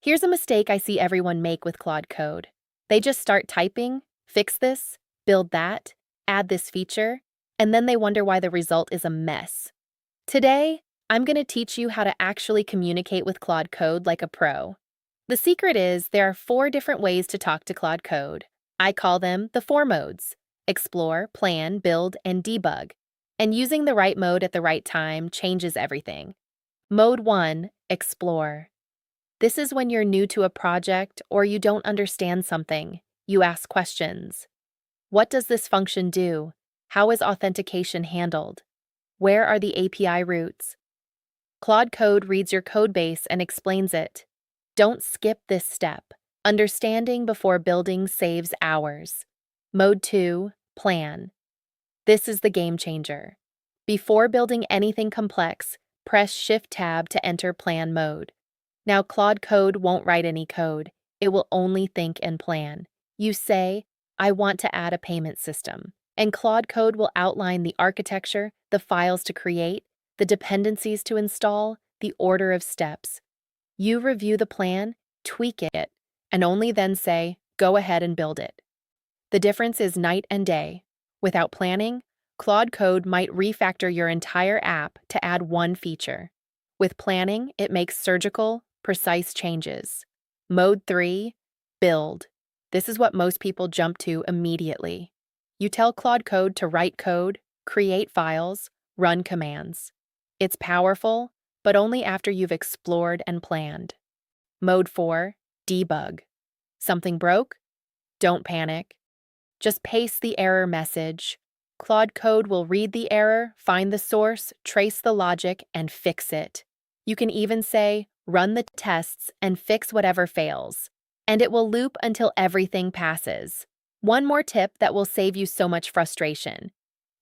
Here's a mistake I see everyone make with Claude Code. They just start typing, fix this, build that, add this feature, and then they wonder why the result is a mess. Today, I'm going to teach you how to actually communicate with Claude Code like a pro. The secret is there are 4 different ways to talk to Claude Code. I call them the 4 modes: explore, plan, build, and debug. And using the right mode at the right time changes everything. Mode 1, explore. This is when you're new to a project or you don't understand something. You ask questions. What does this function do? How is authentication handled? Where are the API routes? Claude Code reads your codebase and explains it. Don't skip this step. Understanding before building saves hours. Mode 2, plan. This is the game changer. Before building anything complex, press Shift+Tab to enter plan mode. Now Claude Code won't write any code. It will only think and plan. You say, I want to add a payment system, and Claude Code will outline the architecture, the files to create, the dependencies to install, the order of steps. You review the plan, tweak it, and only then say, go ahead and build it. The difference is night and day. Without planning, Claude Code might refactor your entire app to add one feature. With planning, it makes surgical, precise changes. Mode 3, build. This is what most people jump to immediately. You tell Claude Code to write code, create files, run commands. It's powerful, but only after you've explored and planned. Mode 4, debug. Something broke? Don't panic. Just paste the error message. Claude Code will read the error, find the source, trace the logic, and fix it. You can even say, run the tests and fix whatever fails. And it will loop until everything passes. One more tip that will save you so much frustration.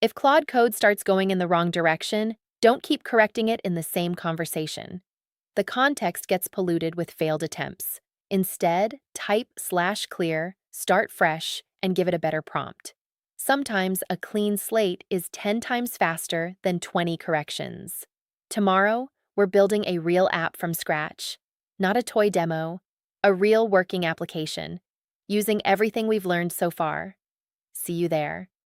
If Claude Code starts going in the wrong direction, don't keep correcting it in the same conversation. The context gets polluted with failed attempts. Instead, type /clear, start fresh, and give it a better prompt. Sometimes a clean slate is 10 times faster than 20 corrections. Tomorrow, we're building a real app from scratch. Not a toy demo, a real working application, using everything we've learned so far. See you there.